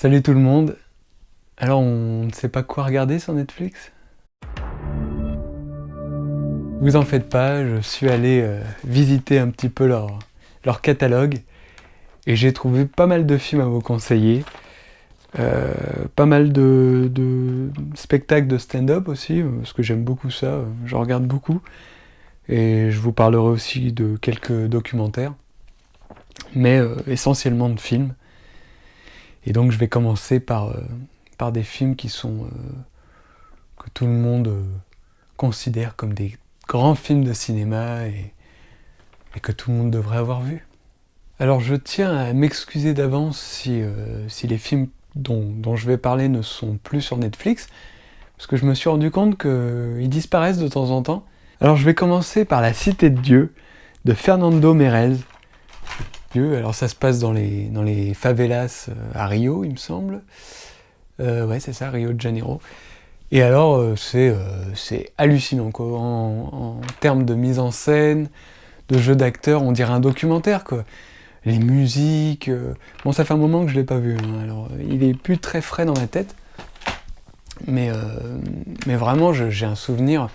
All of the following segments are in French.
Salut tout le monde. Alors on ne sait pas quoi regarder sur Netflix? Vous en faites pas, je suis allé visiter un petit peu leur catalogue et j'ai trouvé pas mal de films à vous conseiller. Pas mal de spectacles de stand-up aussi, parce que j'aime beaucoup ça, je regarde beaucoup. Et je vous parlerai aussi de quelques documentaires, mais essentiellement de films. Et donc je vais commencer par des films qui sont que tout le monde considère comme des grands films de cinéma et que tout le monde devrait avoir vu. Alors je tiens à m'excuser d'avance si les films dont je vais parler ne sont plus sur Netflix, parce que je me suis rendu compte qu'ils disparaissent de temps en temps. Alors je vais commencer par La Cité de Dieu de Fernando Meirelles. Alors ça se passe dans les favelas à Rio, il me semble. Ouais, c'est ça, Rio de Janeiro. Et alors, c'est hallucinant, quoi. En termes de mise en scène, de jeu d'acteur, on dirait un documentaire, quoi. Les musiques... Bon, ça fait un moment que je l'ai pas vu, hein. Alors, il est plus très frais dans ma tête. Mais vraiment, j'ai un souvenir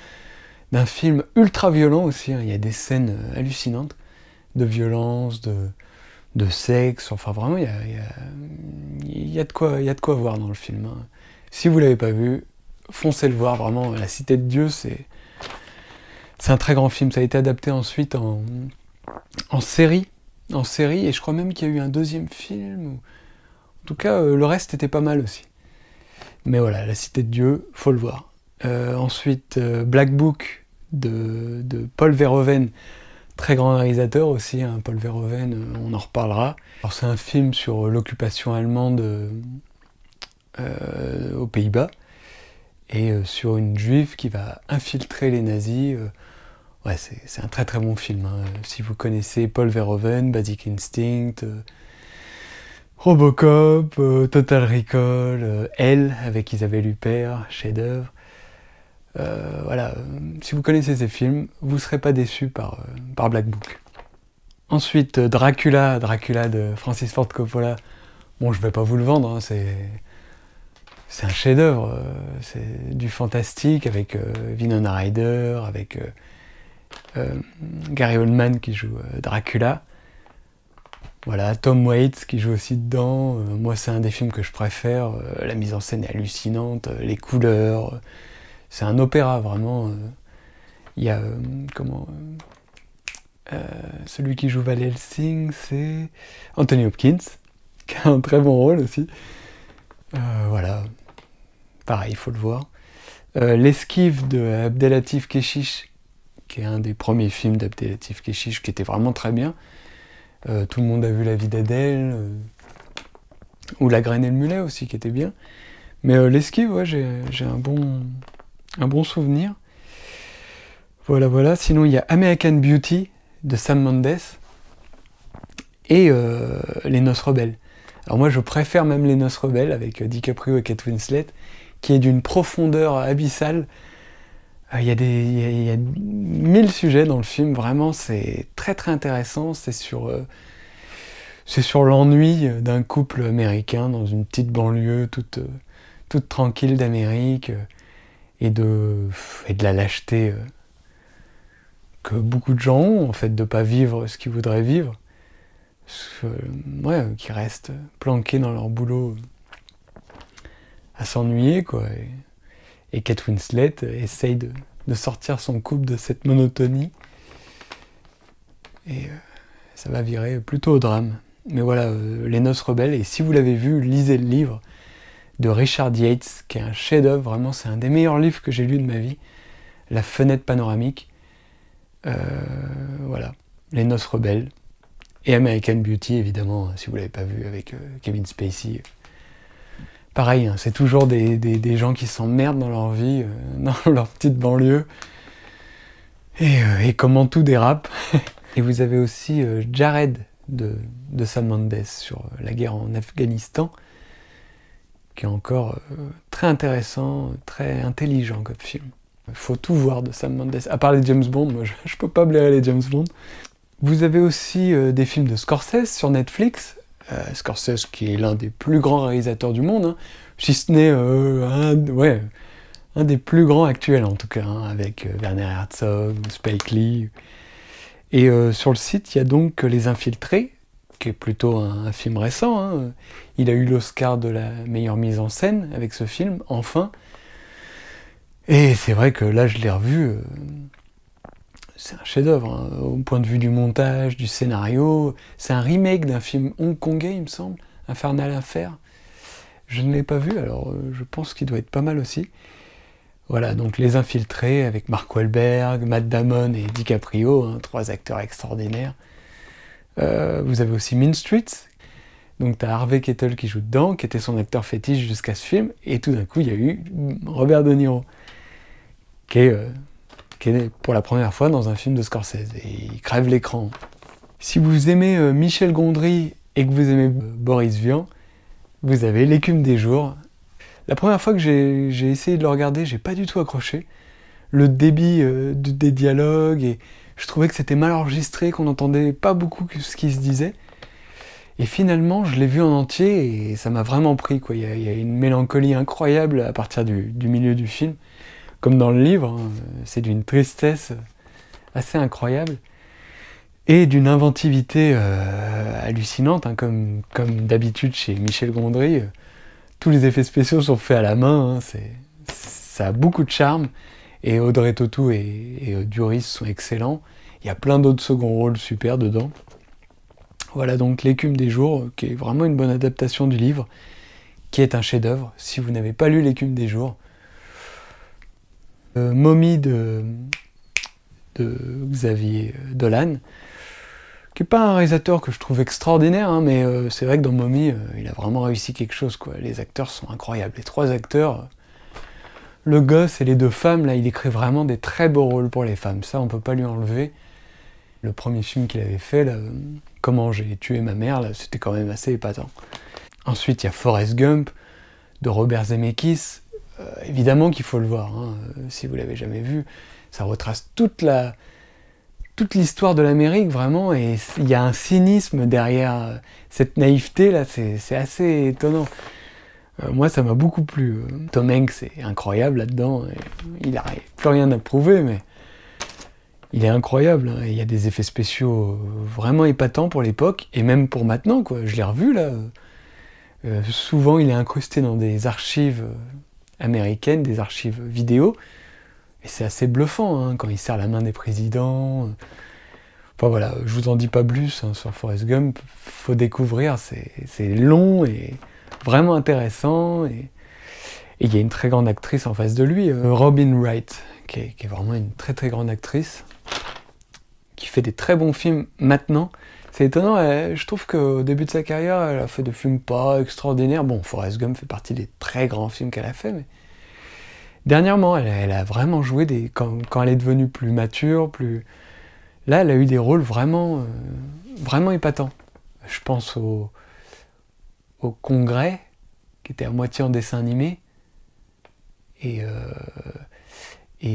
d'un film ultra violent aussi, hein. Il y a des scènes hallucinantes de violence, de sexe. Enfin, vraiment, il y a de quoi voir dans le film, hein. Si vous l'avez pas vu, foncez le voir, vraiment. La Cité de Dieu, c'est un très grand film. Ça a été adapté ensuite en série, et je crois même qu'il y a eu un deuxième film. En tout cas, le reste était pas mal aussi. Mais voilà, La Cité de Dieu, faut le voir. Ensuite, Black Book de Paul Verhoeven, très grand réalisateur aussi, hein, Paul Verhoeven, on en reparlera. Alors c'est un film sur l'occupation allemande aux Pays-Bas, et sur une juive qui va infiltrer les nazis. Ouais, c'est un très très bon film, hein. Si vous connaissez Paul Verhoeven, Basic Instinct, Robocop, Total Recall, Elle avec Isabelle Huppert, chef-d'œuvre. Voilà, si vous connaissez ces films, vous ne serez pas déçus par Black Book. Ensuite, Dracula de Francis Ford Coppola. Bon, je vais pas vous le vendre, hein, c'est un chef-d'œuvre, c'est du fantastique avec Winona Ryder, avec Gary Oldman qui joue Dracula. Voilà, Tom Waits qui joue aussi dedans. Moi, c'est un des films que je préfère. La mise en scène est hallucinante, les couleurs. C'est un opéra, vraiment. Il y a celui qui joue Van Helsing, c'est Anthony Hopkins, qui a un très bon rôle aussi. Voilà, pareil, il faut le voir. L'Esquive de Abdelatif Kechiche, qui est un des premiers films d'Abdelatif Kechiche, qui était vraiment très bien. Tout le monde a vu La vie d'Adèle, ou La graine et le mulet aussi, qui était bien. Mais L'Esquive, ouais, j'ai un bon souvenir. Voilà. Sinon, il y a American Beauty de Sam Mendes et Les Noces Rebelles. Alors moi, je préfère même Les Noces Rebelles avec DiCaprio et Kate Winslet, qui est d'une profondeur abyssale. Il y a 1000 sujets dans le film, vraiment, c'est très très intéressant. C'est sur l'ennui d'un couple américain dans une petite banlieue toute tranquille d'Amérique, et de la lâcheté que beaucoup de gens ont, en fait, de pas vivre ce qu'ils voudraient vivre, qui restent planqués dans leur boulot à s'ennuyer, quoi. Et Kate Winslet essaye de sortir son couple de cette monotonie, et ça va virer plutôt au drame. Mais voilà, Les Noces Rebelles, et si vous l'avez vu, lisez le livre de Richard Yates, qui est un chef-d'œuvre, vraiment, c'est un des meilleurs livres que j'ai lu de ma vie. La fenêtre panoramique. Voilà, Les Noces Rebelles. Et American Beauty, évidemment, si vous l'avez pas vu, avec Kevin Spacey. Pareil, hein, c'est toujours des gens qui s'emmerdent dans leur vie, dans leur petite banlieue, et comment tout dérape. Et vous avez aussi Jared de Sam Mendes sur la guerre en Afghanistan, qui est encore très intéressant, très intelligent comme film. Il faut tout voir de Sam Mendes. À part les James Bond, moi je peux pas blairer les James Bond. Vous avez aussi des films de Scorsese sur Netflix. Scorsese qui est l'un des plus grands réalisateurs du monde, hein, si ce n'est un des plus grands actuels en tout cas, hein, avec Werner Herzog ou Spike Lee. Et sur le site, il y a donc Les Infiltrés, qui est plutôt un film récent. Hein. Il a eu l'Oscar de la meilleure mise en scène avec ce film, enfin. Et c'est vrai que là, je l'ai revu, c'est un chef-d'œuvre, hein, au point de vue du montage, du scénario. C'est un remake d'un film hongkongais, il me semble, Infernal Affair. Je ne l'ai pas vu, alors je pense qu'il doit être pas mal aussi. Voilà, donc Les Infiltrés avec Mark Wahlberg, Matt Damon et DiCaprio, hein, 3 acteurs extraordinaires. Vous avez aussi Mean Streets, donc t'as Harvey Keitel qui joue dedans, qui était son acteur fétiche jusqu'à ce film, et tout d'un coup il y a eu Robert De Niro, qui est pour la première fois dans un film de Scorsese, et il crève l'écran. Si vous aimez Michel Gondry et que vous aimez Boris Vian, vous avez L'écume des jours. La première fois que j'ai essayé de le regarder, j'ai pas du tout accroché. Le débit des dialogues, et je trouvais que c'était mal enregistré, qu'on n'entendait pas beaucoup ce qui se disait. Et finalement, je l'ai vu en entier et ça m'a vraiment pris, quoi. Il y a une mélancolie incroyable à partir du milieu du film. Comme dans le livre, hein, c'est d'une tristesse assez incroyable. Et d'une inventivité hallucinante, hein, comme d'habitude chez Michel Gondry. Tous les effets spéciaux sont faits à la main, hein, ça a beaucoup de charme. Et Audrey Tautou et Duris sont excellents. Il y a plein d'autres seconds rôles super dedans. Voilà donc L'écume des jours, qui est vraiment une bonne adaptation du livre, qui est un chef-d'œuvre. Si vous n'avez pas lu L'écume des jours, Mommy de Xavier Dolan, qui n'est pas un réalisateur que je trouve extraordinaire, hein, mais c'est vrai que dans Mommy, il a vraiment réussi quelque chose, quoi. Les acteurs sont incroyables. Les 3 acteurs, le gosse et les 2 femmes, là, il écrit vraiment des très beaux rôles pour les femmes. Ça, on peut pas lui enlever. Le premier film qu'il avait fait, là, Comment j'ai tué ma mère, là, c'était quand même assez épatant. Ensuite, il y a Forrest Gump de Robert Zemeckis. Évidemment qu'il faut le voir, hein, si vous l'avez jamais vu. Ça retrace toute l'histoire de l'Amérique, vraiment, et il y a un cynisme derrière cette naïveté, là, c'est assez étonnant. Moi, ça m'a beaucoup plu. Tom Hanks est incroyable là-dedans. Il n'a plus rien à prouver, mais il est incroyable. Hein. Il y a des effets spéciaux vraiment épatants pour l'époque, et même pour maintenant, quoi. Je l'ai revu, là. Souvent, il est incrusté dans des archives américaines, des archives vidéo, et c'est assez bluffant, hein, quand il serre la main des présidents. Enfin voilà, je vous en dis pas plus, hein, sur Forrest Gump. Faut découvrir, c'est long et vraiment intéressant, et il y a une très grande actrice en face de lui, Robin Wright, qui est vraiment une très très grande actrice, qui fait des très bons films maintenant. C'est étonnant, je trouve qu'au début de sa carrière, elle a fait des films pas extraordinaires. Bon, Forrest Gump fait partie des très grands films qu'elle a fait, mais dernièrement, elle a vraiment joué quand elle est devenue plus mature, Là, elle a eu des rôles vraiment, vraiment épatants. Je pense au Congrès, qui était à moitié en dessin animé, et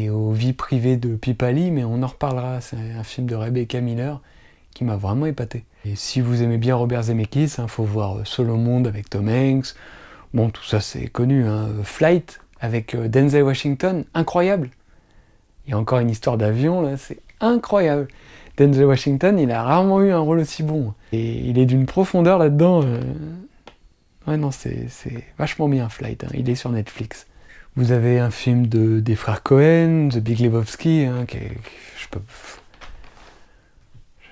aux vies privées de Pipali, mais on en reparlera. C'est un film de Rebecca Miller qui m'a vraiment épaté. Et si vous aimez bien Robert Zemeckis, hein, faut voir Solo Monde avec Tom Hanks. Bon, tout ça c'est connu, hein. Flight avec Denzel Washington, incroyable. Il y a encore une histoire d'avion, là, c'est incroyable. Denzel Washington, il a rarement eu un rôle aussi bon. Et il est d'une profondeur là-dedans. Ouais, non, c'est vachement bien, Flight. Hein. Il est sur Netflix. Vous avez un film des frères Cohen, The Big Lebowski, hein,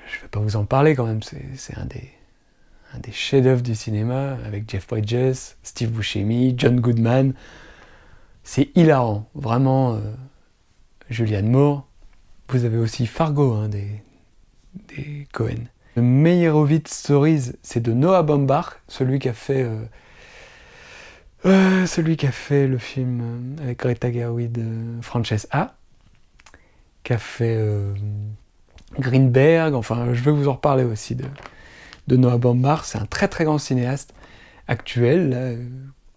je vais pas vous en parler quand même. C'est un des chefs-d'œuvre du cinéma, avec Jeff Bridges, Steve Buscemi, John Goodman. C'est hilarant, vraiment. Julianne Moore. Vous avez aussi Fargo, hein, des Cohen. Le Meyerowitz Stories, c'est de Noah Baumbach, celui qui a fait le film avec Greta Gerwig, Frances A, qui a fait Greenberg. Enfin, je vais vous en reparler aussi de Noah Baumbach. C'est un très très grand cinéaste actuel, là,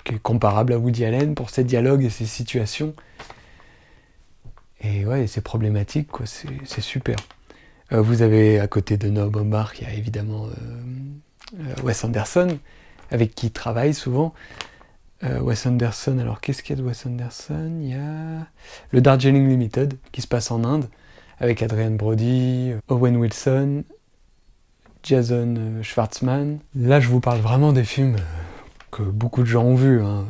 qui est comparable à Woody Allen pour ses dialogues et ses situations. Et ouais, c'est problématique, quoi. C'est super. Vous avez à côté de Noah Baumbach, il y a évidemment Wes Anderson, avec qui il travaille souvent. Wes Anderson, alors qu'est-ce qu'il y a de Wes Anderson? Il y a le Darjeeling Limited, qui se passe en Inde, avec Adrian Brody, Owen Wilson, Jason Schwartzman. Là, je vous parle vraiment des films que beaucoup de gens ont vus, hein.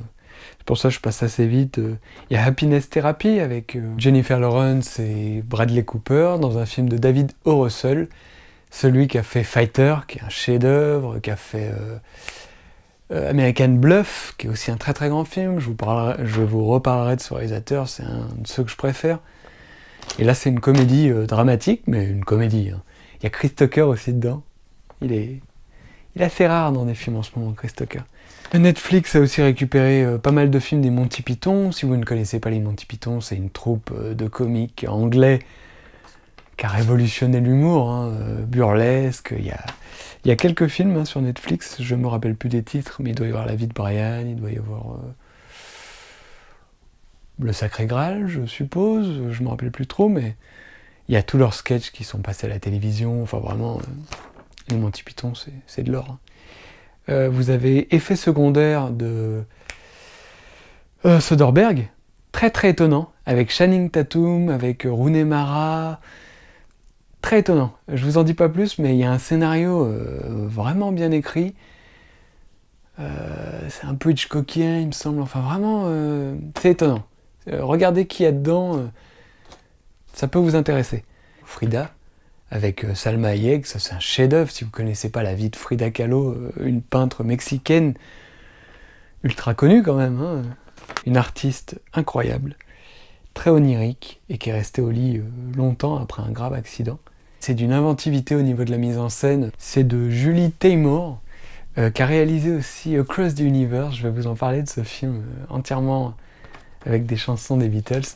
C'est pour ça que je passe assez vite. Il y a Happiness Therapy avec Jennifer Lawrence et Bradley Cooper dans un film de David O. Russell, celui qui a fait Fighter, qui est un chef-d'œuvre, qui a fait American Bluff, qui est aussi un très très grand film. Je vous reparlerai de ce réalisateur, c'est un de ceux que je préfère. Et là, c'est une comédie dramatique, mais une comédie, hein. Il y a Chris Tucker aussi dedans. Il est assez rare dans des films en ce moment, Chris Tucker. Netflix a aussi récupéré pas mal de films des Monty Python. Si vous ne connaissez pas les Monty Python, c'est une troupe de comiques anglais qui a révolutionné l'humour, hein, burlesque. Il y a quelques films, hein, sur Netflix, je me rappelle plus des titres, mais il doit y avoir La vie de Brian, il doit y avoir Le Sacré Graal, je suppose, je me rappelle plus trop, mais il y a tous leurs sketchs qui sont passés à la télévision. Enfin vraiment, les Monty Python, c'est de l'or, hein. Vous avez Effet secondaire de Soderbergh, très très étonnant, avec Channing Tatum, avec Rooney Mara, très étonnant. Je vous en dis pas plus, mais il y a un scénario vraiment bien écrit. C'est un peu Hitchcockien, il me semble. Enfin vraiment, c'est étonnant. Regardez qui y a dedans, ça peut vous intéresser. Frida, avec Salma Hayek, ça c'est un chef-d'œuvre. Si vous connaissez pas la vie de Frida Kahlo, une peintre mexicaine ultra connue quand même, hein. Une artiste incroyable, très onirique, et qui est restée au lit longtemps après un grave accident. C'est d'une inventivité au niveau de la mise en scène. C'est de Julie Taymor, qui a réalisé aussi Across the Universe. Je vais vous en parler de ce film entièrement avec des chansons des Beatles,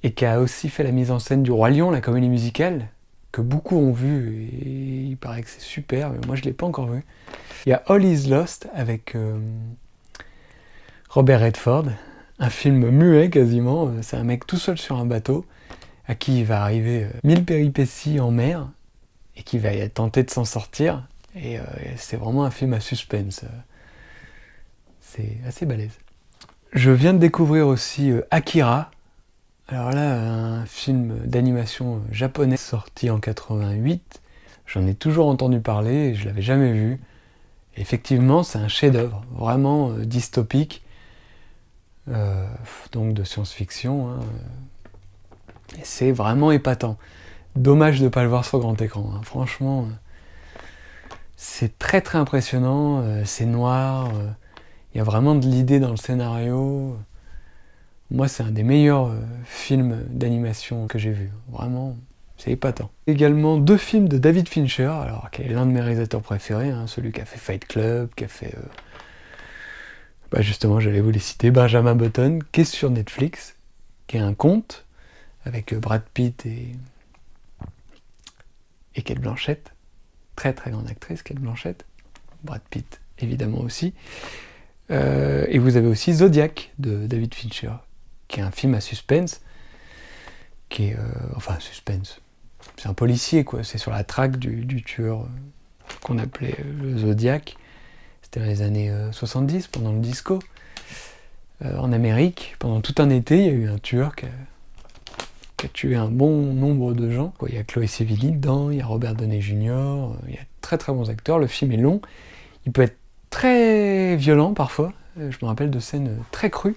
et qui a aussi fait la mise en scène du Roi Lion, la comédie musicale, que beaucoup ont vu, et il paraît que c'est super, mais moi je ne l'ai pas encore vu. Il y a All Is Lost avec Robert Redford, un film muet quasiment. C'est un mec tout seul sur un bateau, à qui il va arriver 1000 péripéties en mer, et qui va tenter de s'en sortir, et c'est vraiment un film à suspense. C'est assez balèze. Je viens de découvrir aussi Akira. Alors là, un film d'animation japonais sorti en 88. J'en ai toujours entendu parler et je l'avais jamais vu. Et effectivement, c'est un chef-d'œuvre, vraiment dystopique, donc de science-fiction, hein. Et c'est vraiment épatant. Dommage de ne pas le voir sur grand écran, hein. Franchement, c'est très très impressionnant, c'est noir, il y a vraiment de l'idée dans le scénario. Moi, c'est un des meilleurs films d'animation que j'ai vu. Vraiment, c'est épatant. Également 2 films de David Fincher, alors qui est l'un de mes réalisateurs préférés, hein, celui qui a fait Fight Club, qui a fait... justement, j'allais vous les citer, Benjamin Button, qui est sur Netflix, qui est un conte, avec Brad Pitt et Cate Blanchett. Très très grande actrice, Cate Blanchett. Brad Pitt, évidemment aussi. Et vous avez aussi Zodiac, de David Fincher, qui est un film à suspense, qui est... enfin, suspense. C'est un policier, quoi. C'est sur la traque du tueur qu'on appelait le Zodiac. C'était dans les années 70, pendant le disco. En Amérique, pendant tout un été, il y a eu un tueur qui a tué un bon nombre de gens. Il y a Chloé Sevigny dedans, il y a Robert Downey Jr., il y a très très bons acteurs. Le film est long. Il peut être très violent parfois. Je me rappelle de scènes très crues,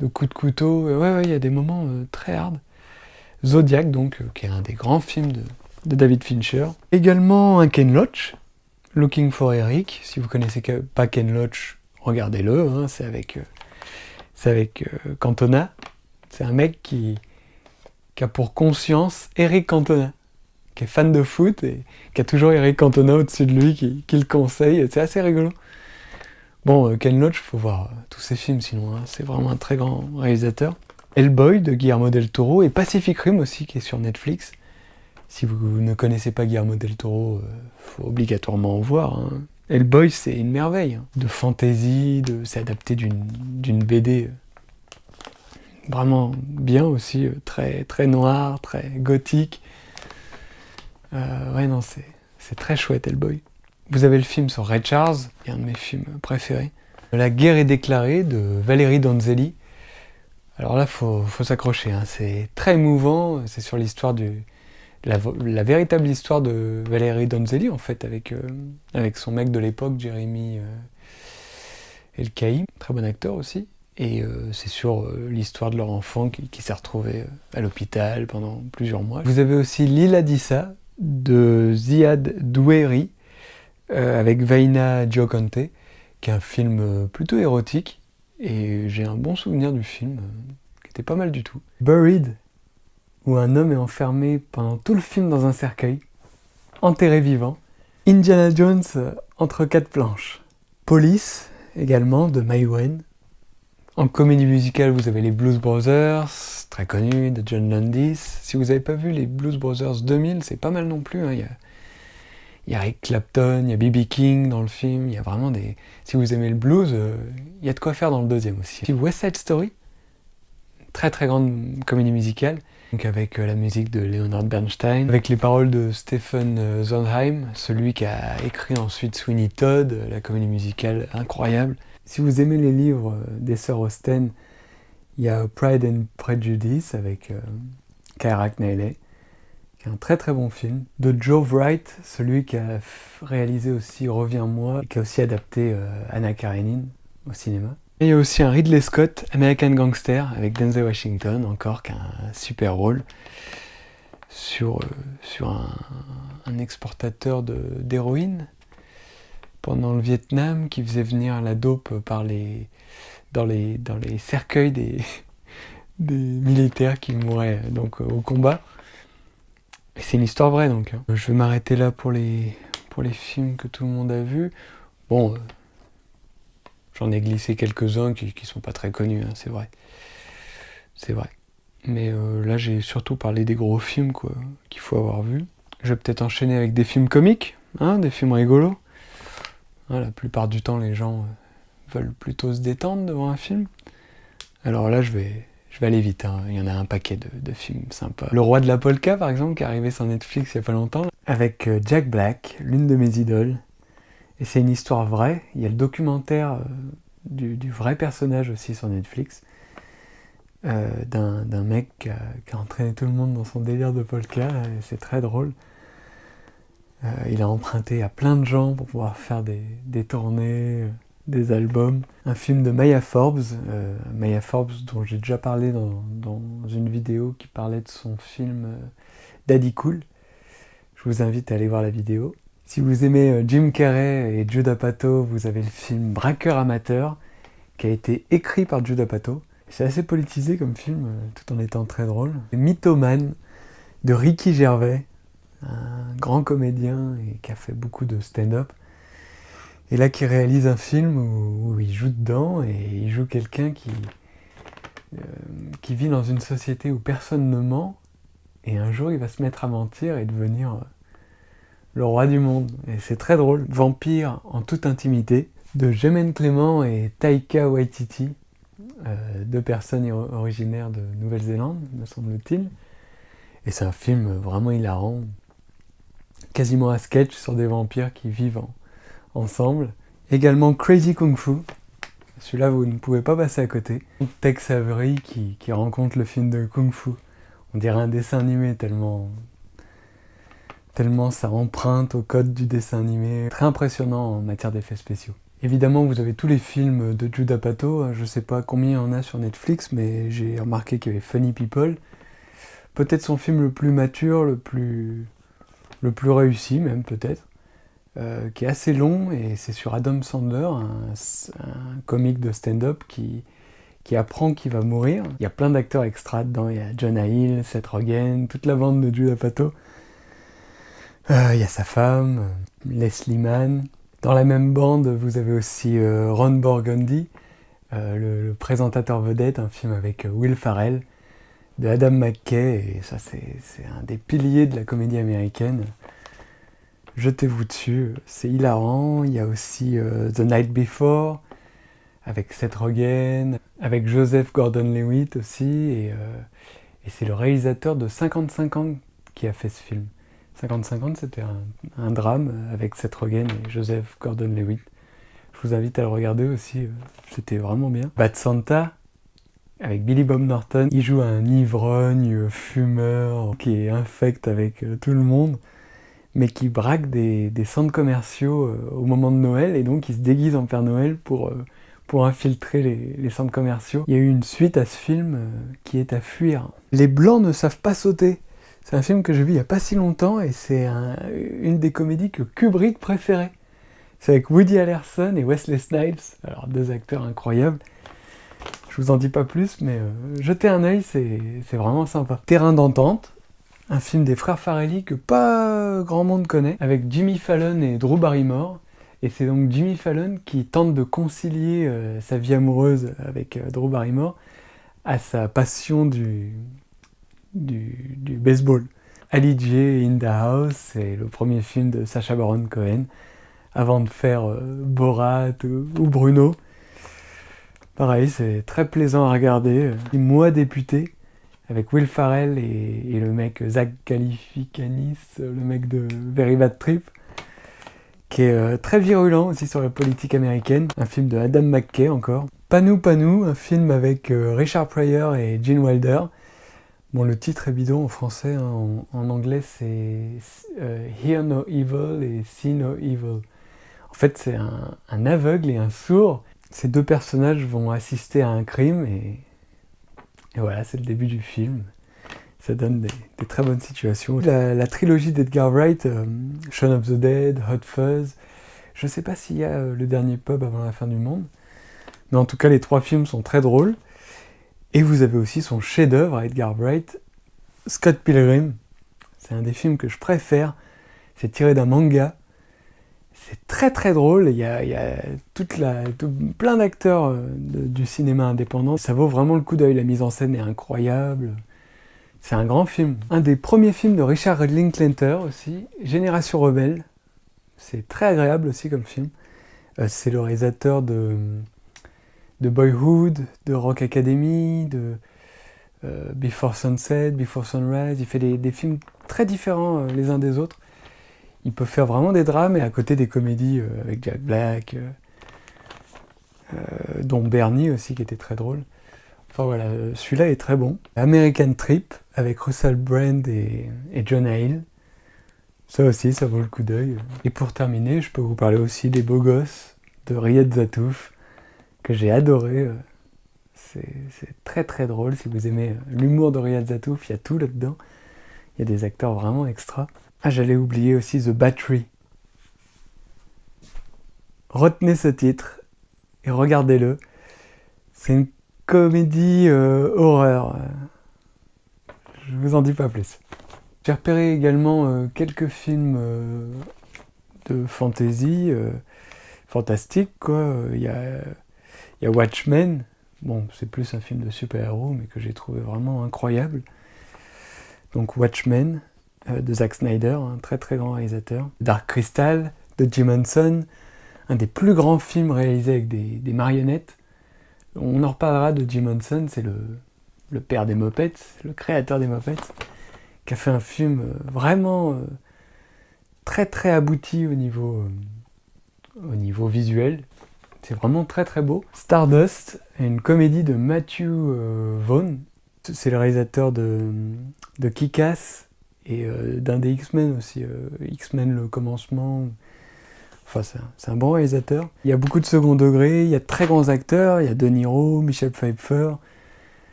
de coups de couteau. Ouais, il y a des moments très hard. Zodiac, donc, qui est un des grands films de David Fincher. Également un Ken Loach, Looking for Eric. Si vous connaissez pas Ken Loach, regardez-le, hein. C'est avec Cantona. C'est un mec qui a pour conscience Eric Cantona, qui est fan de foot et qui a toujours Eric Cantona au-dessus de lui, qui le conseille. C'est assez rigolo. Bon, Ken Loach, il faut voir tous ses films sinon, hein. C'est vraiment un très grand réalisateur. Hellboy de Guillermo del Toro et Pacific Rim aussi, qui est sur Netflix. Si vous ne connaissez pas Guillermo del Toro, faut obligatoirement en voir, hein. Hellboy, c'est une merveille, hein, de fantasy, c'est adapté d'une BD vraiment bien aussi, très, très noir, très gothique. Ouais, non, c'est très chouette, Hellboy. Vous avez le film sur Ray Charles, qui est un de mes films préférés. La guerre est déclarée de Valerie Donzelli. Alors là, faut s'accrocher, hein. C'est très émouvant, c'est sur l'histoire la véritable histoire de Valerie Donzelli, en fait, avec son mec de l'époque, Jérémy Elkaïm, très bon acteur aussi. Et c'est sur l'histoire de leur enfant qui s'est retrouvé à l'hôpital pendant plusieurs mois. Vous avez aussi Lila Dissa de Ziad Doueri avec Vaina Gioconte, qui est un film plutôt érotique. Et j'ai un bon souvenir du film, qui était pas mal du tout. Buried, où un homme est enfermé pendant tout le film dans un cercueil, enterré vivant. Indiana Jones entre quatre planches. Police, également, de Mai Wen. En comédie musicale, vous avez les Blues Brothers, très connus, de John Landis. Si vous n'avez pas vu les Blues Brothers 2000, c'est pas mal non plus, hein. Il y a Eric Clapton, il y a B.B. King dans le film, il y a vraiment des... Si vous aimez le blues, il y a de quoi faire dans le deuxième aussi. West Side Story, très très grande comédie musicale, donc avec la musique de Leonard Bernstein, avec les paroles de Stephen Sondheim, celui qui a écrit ensuite Sweeney Todd, la comédie musicale incroyable. Si vous aimez les livres des sœurs Austen, il y a Pride and Prejudice avec Keira Knightley, qui est un très très bon film. De Joe Wright, celui qui a réalisé aussi Reviens-moi, et qui a aussi adapté Anna Karenine au cinéma. Et il y a aussi un Ridley Scott, American Gangster, avec Denzel Washington, encore, qui a un super rôle, sur un exportateur d'héroïne pendant le Vietnam, qui faisait venir la dope dans les cercueils des militaires qui mouraient donc au combat. Et c'est une histoire vraie donc. Je vais m'arrêter là pour les films que tout le monde a vus. Bon, j'en ai glissé quelques-uns qui sont pas très connus, hein, c'est vrai. C'est vrai. Mais là j'ai surtout parlé des gros films quoi, qu'il faut avoir vus. Je vais peut-être enchaîner avec des films comiques, hein, des films rigolos. Hein, la plupart du temps, les gens veulent plutôt se détendre devant un film. Alors là, je vais aller vite, hein. Il y en a un paquet de films sympas. Le Roi de la Polka, par exemple, qui est arrivé sur Netflix il y a pas longtemps, avec Jack Black, l'une de mes idoles. Et c'est une histoire vraie. Il y a le documentaire du vrai personnage aussi sur Netflix, d'un mec qui a entraîné tout le monde dans son délire de polka, et c'est très drôle. Il a emprunté à plein de gens pour pouvoir faire des tournées, des albums. Un film de Maya Forbes dont j'ai déjà parlé dans une vidéo qui parlait de son film Daddy Cool. Je vous invite à aller voir la vidéo. Si vous aimez Jim Carrey et Judd Apatow, vous avez le film Braqueur amateur, qui a été écrit par Judd Apatow. C'est assez politisé comme film, tout en étant très drôle. Mythomane de Ricky Gervais, un grand comédien et qui a fait beaucoup de stand-up. Et là, qui réalise un film où il joue dedans, et il joue quelqu'un qui vit dans une société où personne ne ment, et un jour il va se mettre à mentir et devenir le roi du monde. Et c'est très drôle. Vampire en toute intimité, de Jemaine Clément et Taika Waititi, deux personnes originaires de Nouvelle-Zélande, me semble-t-il. Et c'est un film vraiment hilarant, quasiment un sketch sur des vampires qui vivent ensemble. Également Crazy Kung Fu, celui-là vous ne pouvez pas passer à côté. Tex Avery qui rencontre le film de Kung Fu. On dirait un dessin animé tellement ça emprunte au code du dessin animé. Très impressionnant en matière d'effets spéciaux. Évidemment, vous avez tous les films de Judd Apatow. Je sais pas combien il y en a sur Netflix, mais j'ai remarqué qu'il y avait Funny People. Peut-être son film le plus mature, le plus réussi même peut-être, qui est assez long, et c'est sur Adam Sandler, un comique de stand-up qui apprend qu'il va mourir. Il y a plein d'acteurs extras dedans, il y a Jonah Hill, Seth Rogen, toute la bande de Judd Apatow. Il y a sa femme, Leslie Mann. Dans la même bande, vous avez aussi Ron Burgundy, le présentateur vedette, un film avec Will Ferrell, de Adam McKay, et ça c'est un des piliers de la comédie américaine. Jetez-vous dessus, c'est hilarant. Il y a aussi The Night Before, avec Seth Rogen, avec Joseph Gordon-Levitt aussi, et c'est le réalisateur de 55 ans qui a fait ce film. 50-50, c'était un drame avec Seth Rogen et Joseph Gordon-Levitt. Je vous invite à le regarder aussi, c'était vraiment bien. Bad Santa, avec Billy Bob Thornton, il joue un ivrogne, fumeur, qui est infect avec tout le monde, mais qui braque des centres commerciaux au moment de Noël, et donc il se déguise en Père Noël pour infiltrer les centres commerciaux. Il y a eu une suite à ce film qui est à fuir. Les Blancs ne savent pas sauter. C'est un film que j'ai vu il n'y a pas si longtemps et c'est une des comédies que Kubrick préférait. C'est avec Woody Harrelson et Wesley Snipes, alors 2 acteurs incroyables. Je vous en dis pas plus, mais jetez un œil, c'est vraiment sympa. Terrain d'entente, un film des frères Farrelly que pas grand monde connaît, avec Jimmy Fallon et Drew Barrymore. Et c'est donc Jimmy Fallon qui tente de concilier sa vie amoureuse avec Drew Barrymore à sa passion du baseball. Ali G in the House, c'est le premier film de Sacha Baron Cohen, avant de faire Borat ou Bruno. Pareil, c'est très plaisant à regarder. Moi député, avec Will Ferrell et le mec Zach Galifianakis, le mec de Very Bad Trip, qui est très virulent aussi sur la politique américaine. Un film de Adam McKay encore. Panou Panou, un film avec Richard Pryor et Gene Wilder. Bon, le titre est bidon en français, hein. En anglais c'est Hear No Evil et See No Evil. En fait, c'est un aveugle et un sourd. Ces 2 personnages vont assister à un crime et voilà, c'est le début du film. Ça donne des très bonnes situations. La trilogie d'Edgar Wright, Shaun of the Dead, Hot Fuzz, je sais pas s'il y a le dernier pub avant la fin du monde, mais en tout cas les 3 films sont très drôles. Et vous avez aussi son chef-d'œuvre à Edgar Wright, Scott Pilgrim. C'est un des films que je préfère. C'est tiré d'un manga. C'est très très drôle. Il y a plein d'acteurs du cinéma indépendant. Ça vaut vraiment le coup d'œil. La mise en scène est incroyable. C'est un grand film. Un des premiers films de Richard Linklater aussi, Génération Rebelle. C'est très agréable aussi comme film. C'est le réalisateur de Boyhood, de Rock Academy, de Before Sunset, Before Sunrise. Il fait des films très différents les uns des autres. Il peut faire vraiment des drames et à côté des comédies avec Jack Black, dont Bernie aussi qui était très drôle. Enfin voilà, celui-là est très bon. American Trip avec Russell Brand et Jonah Hill. Ça aussi, ça vaut le coup d'œil. Et pour terminer, je peux vous parler aussi des Beaux Gosses de Riyad Zatouf, que j'ai adoré. C'est très très drôle. Si vous aimez l'humour de Riyad Zatouf, il y a tout là-dedans. Il y a des acteurs vraiment extra. Ah, j'allais oublier aussi The Battery. Retenez ce titre et regardez-le. C'est une comédie horreur. Je vous en dis pas plus. J'ai repéré également quelques films de fantasy, fantastique quoi. Il y a Watchmen. Bon, c'est plus un film de super-héros, mais que j'ai trouvé vraiment incroyable. Donc Watchmen, de Zack Snyder, un très très grand réalisateur. Dark Crystal, de Jim Henson, un des plus grands films réalisés avec des marionnettes. On en reparlera de Jim Henson, c'est le père des Muppets, le créateur des Muppets, qui a fait un film vraiment très très abouti au niveau visuel. C'est vraiment très très beau. Stardust, une comédie de Matthew Vaughn. C'est le réalisateur de Kick-Ass et d'un des X-Men aussi, X-Men le commencement. Enfin, c'est un bon réalisateur. Il y a beaucoup de second degré, il y a de très grands acteurs, il y a De Niro, Michel Pfeiffer.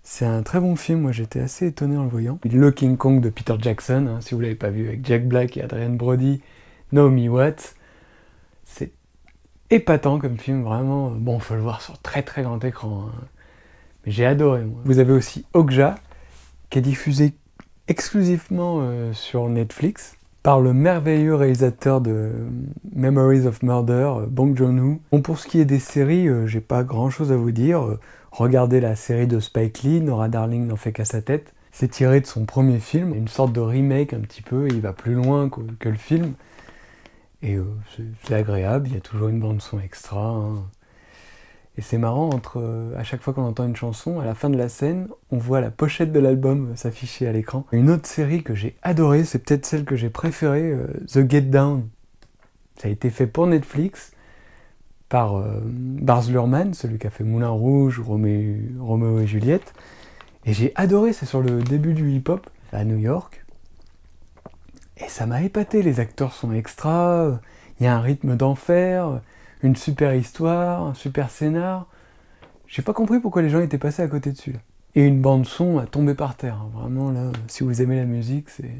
C'est un très bon film, moi j'étais assez étonné en le voyant. Le King Kong de Peter Jackson, hein, si vous ne l'avez pas vu, avec Jack Black et Adrian Brody, Naomi Watts. C'est épatant comme film, vraiment. Bon, faut le voir sur très très grand écran. Hein. Mais j'ai adoré, moi. Vous avez aussi Okja, qui est diffusé exclusivement sur Netflix, par le merveilleux réalisateur de Memories of Murder, Bong Joon-ho. Bon, pour ce qui est des séries, j'ai pas grand chose à vous dire. Regardez la série de Spike Lee, Nora Darling n'en fait qu'à sa tête. C'est tiré de son premier film, une sorte de remake un petit peu, il va plus loin que le film. Et c'est agréable, il y a toujours une bande son extra. Hein. Et c'est marrant, à chaque fois qu'on entend une chanson, à la fin de la scène, on voit la pochette de l'album s'afficher à l'écran. Une autre série que j'ai adorée, c'est peut-être celle que j'ai préférée, The Get Down. Ça a été fait pour Netflix, par Baz Luhrmann, celui qui a fait Moulin Rouge, Roméo et Juliette. Et j'ai adoré, c'est sur le début du hip-hop, à New York. Et ça m'a épaté, les acteurs sont extra, il y a un rythme d'enfer, une super histoire, un super scénar. J'ai pas compris pourquoi les gens étaient passés à côté dessus. Là. Et une bande son à tomber par terre. Hein. Vraiment là, si vous aimez la musique, c'est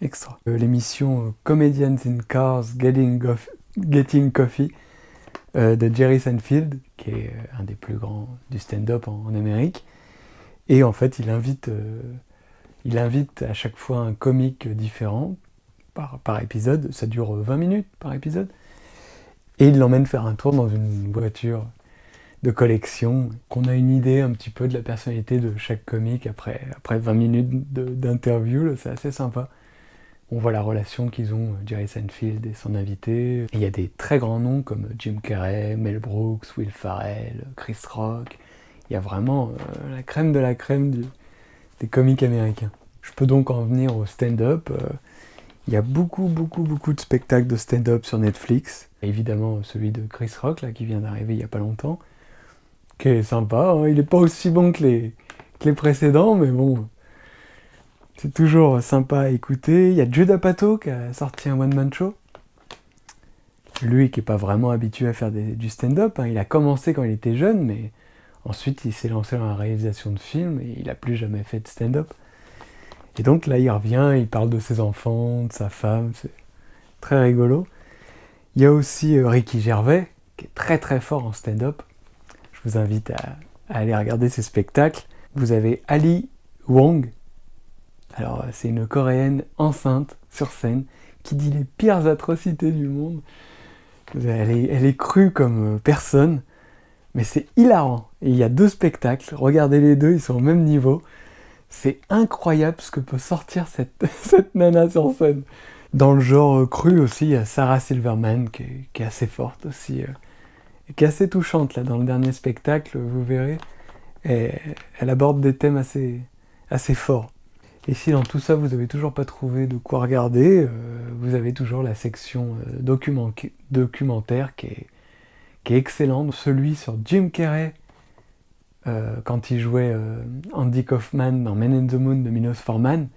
extra. L'émission Comedians in Cars Getting Coffee de Jerry Seinfeld, qui est un des plus grands du stand-up en Amérique. Et en fait, il invite à chaque fois un comique différent par épisode. Ça dure 20 minutes par épisode. Et il l'emmène faire un tour dans une voiture de collection, qu'on a une idée un petit peu de la personnalité de chaque comique après 20 minutes d'interview, là, c'est assez sympa. On voit la relation qu'ils ont, Jerry Seinfeld et son invité. Et il y a des très grands noms comme Jim Carrey, Mel Brooks, Will Ferrell, Chris Rock. Il y a vraiment la crème de la crème des comiques américains. Je peux donc en venir au stand-up. Il y a beaucoup de spectacles de stand-up sur Netflix. Évidemment celui de Chris Rock là, qui vient d'arriver il n'y a pas longtemps, qui est sympa, hein. Il n'est pas aussi bon que les précédents, mais bon, c'est toujours sympa à écouter. Il y a Judd Apatow qui a sorti un one-man show. Lui qui n'est pas vraiment habitué à faire du stand-up, hein. Il a commencé quand il était jeune, mais ensuite il s'est lancé dans la réalisation de films et il n'a plus jamais fait de stand-up. Et donc là il revient, il parle de ses enfants, de sa femme, c'est très rigolo. Il y a aussi Ricky Gervais, qui est très fort en stand-up. Je vous invite à aller regarder ses spectacles. Vous avez Ali Wong. Alors, c'est une Coréenne enceinte, sur scène, qui dit les pires atrocités du monde. Elle est crue comme personne, mais c'est hilarant. Et il y a 2 spectacles, regardez les 2, ils sont au même niveau. C'est incroyable ce que peut sortir cette nana sur scène. Dans le genre cru aussi, il y a Sarah Silverman qui est assez forte aussi, et qui est assez touchante là, dans le dernier spectacle, vous verrez. Et elle aborde des thèmes assez forts. Et si dans tout ça vous n'avez toujours pas trouvé de quoi regarder, vous avez toujours la section documentaire qui est excellente. Celui sur Jim Carrey, quand il jouait Andy Kaufman dans Men in the Moon de Milos Forman.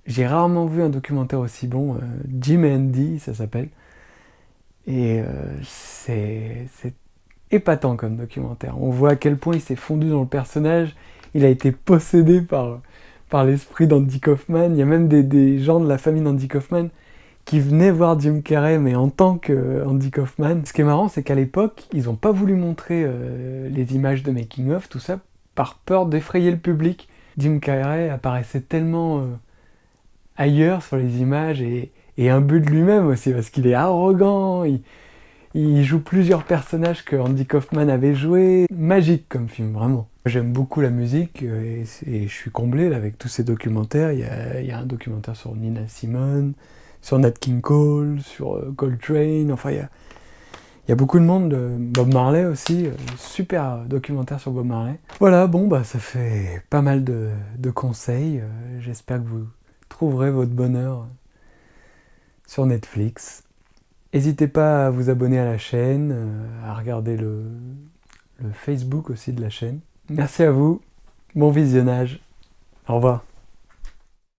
J'ai rarement vu un documentaire aussi bon, Jim et Andy, ça s'appelle. Et c'est épatant comme documentaire. On voit à quel point il s'est fondu dans le personnage, il a été possédé par l'esprit d'Andy Kaufman. Il y a même des gens de la famille d'Andy Kaufman qui venaient voir Jim Carrey, mais en tant qu'Andy Kaufman. Ce qui est marrant, c'est qu'à l'époque, ils n'ont pas voulu montrer les images de making-of, tout ça, par peur d'effrayer le public. Jim Carrey apparaissait tellement ailleurs sur les images et imbu de lui-même aussi, parce qu'il est arrogant, il joue plusieurs personnages que Andy Kaufman avait joué. Magique comme film, vraiment. J'aime beaucoup la musique et je suis comblé là, avec tous ces documentaires. Il y a un documentaire sur Nina Simone, sur Nat King Cole, sur Coltrane, enfin il y a beaucoup de monde. Bob Marley aussi, super documentaire sur Bob Marley. Voilà, bon bah ça fait pas mal de conseils. J'espère que vous trouverez votre bonheur sur Netflix. N'hésitez pas à vous abonner à la chaîne, à regarder le Facebook aussi de la chaîne. Merci à vous, bon visionnage, au revoir.